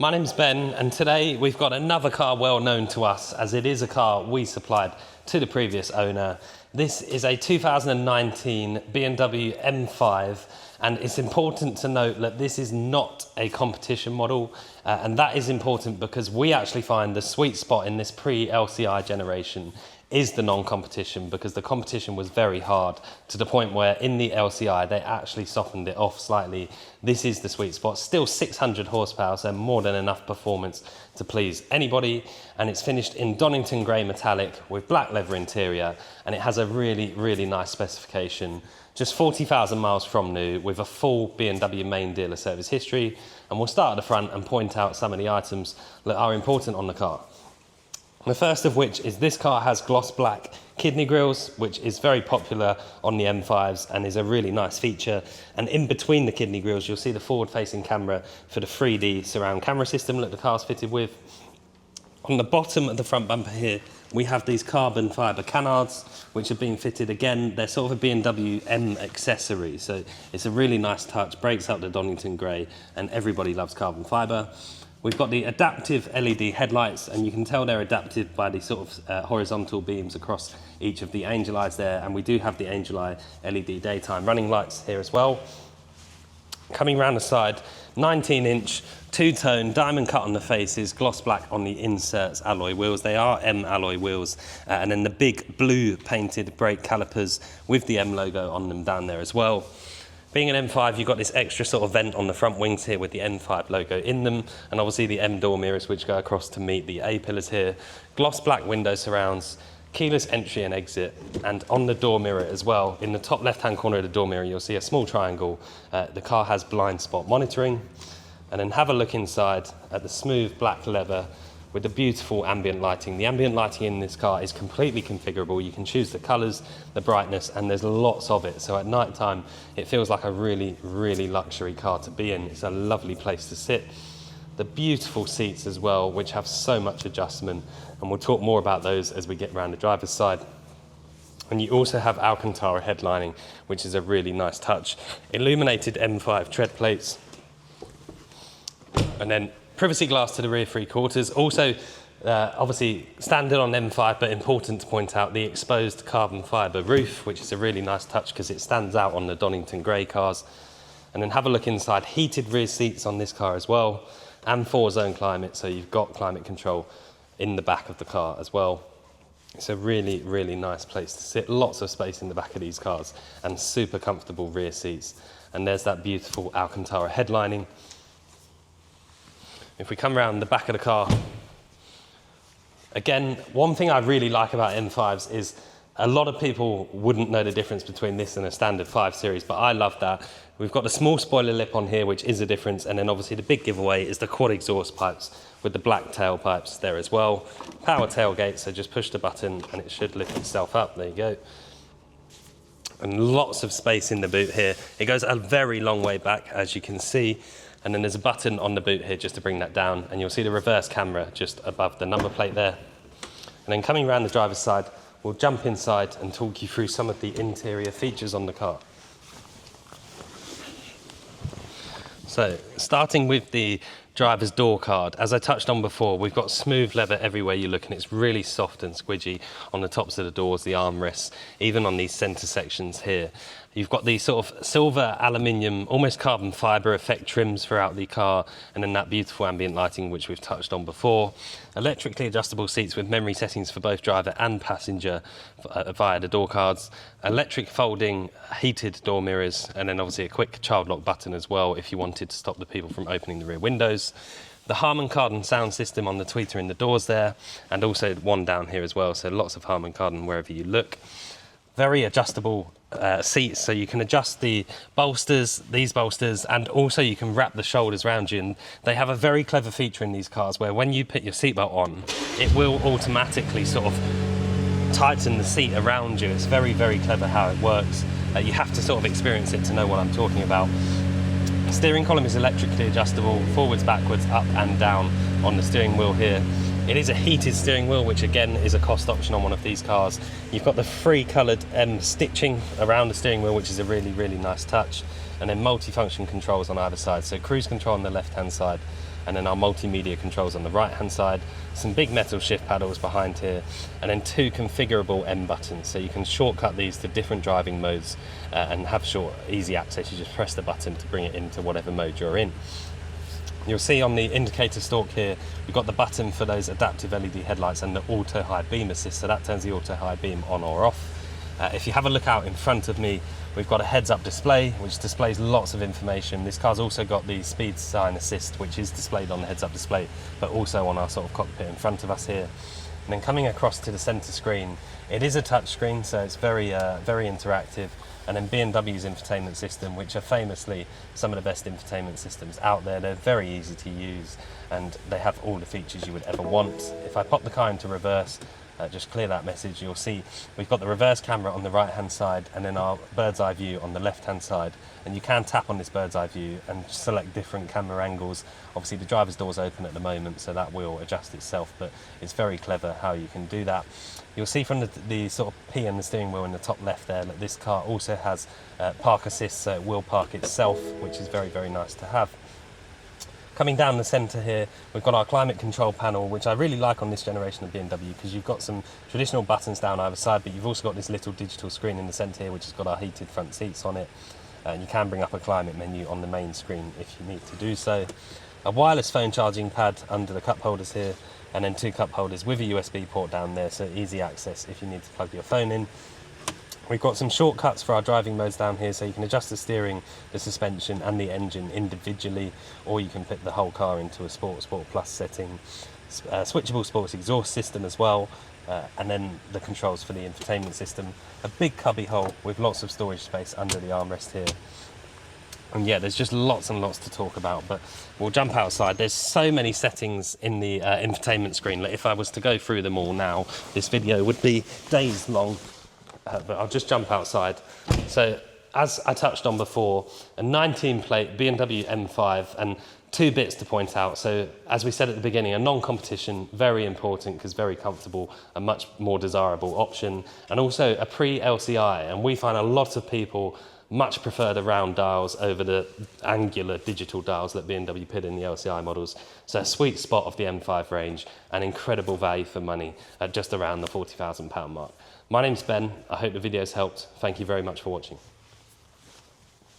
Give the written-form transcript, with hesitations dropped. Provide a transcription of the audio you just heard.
My name's Ben, and today we've got another car well known to us, as it is a car we supplied to the previous owner. This is a 2019 Bmw M5, and it's important to note that this is not a competition model, and that is important because we actually find the sweet spot in this pre-LCI generation is the non-competition, because the competition was very hard to the point where in the LCI they actually softened it off slightly. This is the sweet spot, still 600 horsepower, so more than enough performance to please anybody, and it's finished in Donnington grey metallic with black leather interior, and it has a really nice specification. Just 40,000 miles from new with a full Bmw main dealer service history, and we'll start at the front and point out some of the items that are important on the car. The first of which is this car has gloss black kidney grills, which is very popular on the M5s and is a really nice feature. And in between the kidney grills, you'll see the forward-facing camera for the 3D surround camera system that the car's fitted with. On the bottom of the front bumper here, we have these carbon fibre canards, which have been fitted again. They're sort of a Bmw M accessory, so it's a really nice touch, breaks up the Donnington grey, and everybody loves carbon fibre. We've got the adaptive LED headlights, and you can tell they're adapted by the sort of horizontal beams across each of the angel eyes there, and we do have the angel eye LED daytime running lights here as well. Coming round the side, 19-inch, two-tone, diamond cut on the faces, gloss black on the inserts, alloy wheels. They are M alloy wheels, and then the big blue painted brake calipers with the M logo on them down there as well. Being an M5, you've got this extra sort of vent on the front wings here with the M5 logo in them, and obviously the M door mirrors which go across to meet the A pillars here. Gloss black window surrounds, keyless entry and exit, and on the door mirror as well, in the top left-hand corner of the door mirror, you'll see a small triangle. The car has blind spot monitoring, and then have a look inside at the smooth black leather with the beautiful ambient lighting. The ambient lighting in this car is completely configurable. You can choose the colours, the brightness, and there's lots of it. So at night time, it feels like a really luxury car to be in. It's a lovely place to sit. The beautiful seats as well, which have so much adjustment, and we'll talk more about those as we get around the driver's side. And you also have Alcantara headlining, which is a really nice touch. Illuminated M5 tread plates, and then privacy glass to the rear three quarters. Also, obviously standard on M5, but important to point out the exposed carbon fibre roof, which is a really nice touch because it stands out on the Donnington grey cars. And then have a look inside, heated rear seats on this car as well, and 4-zone climate, so you've got climate control in the back of the car as well. It's a really nice place to sit, lots of space in the back of these cars, and super comfortable rear seats. And there's that beautiful Alcantara headlining. If we come around the back of the car, again, one thing I really like about M5s is a lot of people wouldn't know the difference between this and a standard 5 Series, but I love that. We've got the small spoiler lip on here, which is a difference, and then obviously the big giveaway is the quad exhaust pipes with the black tailpipes there as well. Power tailgate, so just push the button and it should lift itself up. There you go. And lots of space in the boot here. It goes a very long way back, as you can see. And then there's a button on the boot here just to bring that down, and you'll see the reverse camera just above the number plate there. And then coming around the driver's side, we'll jump inside and talk you through some of the interior features on the car. So, starting with the driver's door card, as I touched on before, we've got smooth leather everywhere you look, and it's really soft and squidgy on the tops of the doors, the armrests, even on these centre sections here. You've got these sort of silver aluminium, almost carbon fibre effect trims throughout the car, and then that beautiful ambient lighting which we've touched on before. Electrically adjustable seats with memory settings for both driver and passenger via the door cards. Electric folding heated door mirrors, and then obviously a quick child lock button as well if you wanted to stop the people from opening the rear windows. The Harman Kardon sound system on the tweeter in the doors there, and also one down here as well, so lots of Harman Kardon wherever you look. Very adjustable seats, so you can adjust the bolsters, these bolsters, and also you can wrap the shoulders around you. And they have a very clever feature in these cars where when you put your seatbelt on, it will automatically sort of tighten the seat around you. It's very clever how it works. You have to sort of experience it to know what I'm talking about. The steering column is electrically adjustable, forwards, backwards, up and down on the steering wheel here. It is a heated steering wheel, which again is a cost option on one of these cars. You've got the free coloured stitching around the steering wheel, which is a really nice touch. And then multi-function controls on either side. So cruise control on the left-hand side, and then our multimedia controls on the right hand side, some big metal shift paddles behind here, and then 2 configurable M buttons, so you can shortcut these to different driving modes and have short, easy access. You just press the button to bring it into whatever mode you're in. You'll see on the indicator stalk here, we've got the button for those adaptive LED headlights and the auto high beam assist, so that turns the auto high beam on or off. If you have a look out in front of me, we've got a heads-up display which displays lots of information. This car's also got the speed sign assist, which is displayed on the heads-up display, but also on our sort of cockpit in front of us here. And then coming across to the centre screen, it is a touch screen, so it's very interactive. And then BMW's infotainment system, which are famously some of the best infotainment systems out there. They're very easy to use and they have all the features you would ever want. If I pop the car into reverse, just clear that message, you'll see we've got the reverse camera on the right hand side and then our bird's eye view on the left hand side, and you can tap on this bird's eye view and select different camera angles. Obviously the driver's door's open at the moment, so that will adjust itself, but it's very clever how you can do that. You'll see from the sort of P in the steering wheel in the top left there that this car also has park assist, so it will park itself, which is very, very nice to have. Coming down the centre here, we've got our climate control panel, which I really like on this generation of BMW, because you've got some traditional buttons down either side, but you've also got this little digital screen in the centre here, which has got our heated front seats on it. And you can bring up a climate menu on the main screen if you need to do so. A wireless phone charging pad under the cup holders here, and then 2 cup holders with a USB port down there, so easy access if you need to plug your phone in. We've got some shortcuts for our driving modes down here, so you can adjust the steering, the suspension and the engine individually, or you can put the whole car into a Sport Plus setting. Switchable sports exhaust system as well, and then the controls for the infotainment system. A big cubby hole with lots of storage space under the armrest here. And yeah, there's just lots and lots to talk about, but we'll jump outside. There's so many settings in the infotainment screen that if I was to go through them all now, this video would be days long. But I'll just jump outside. So as I touched on before, a 19 plate BMW M5, and 2 bits to point out. So as we said at the beginning, a non-competition, very important because very comfortable, a much more desirable option, and also a pre-LCI. And we find a lot of people much prefer the round dials over the angular digital dials that BMW put in the LCI models. So a sweet spot of the M5 range, and incredible value for money at just around the £40,000 mark. My name's Ben. I hope the video's helped. Thank you very much for watching.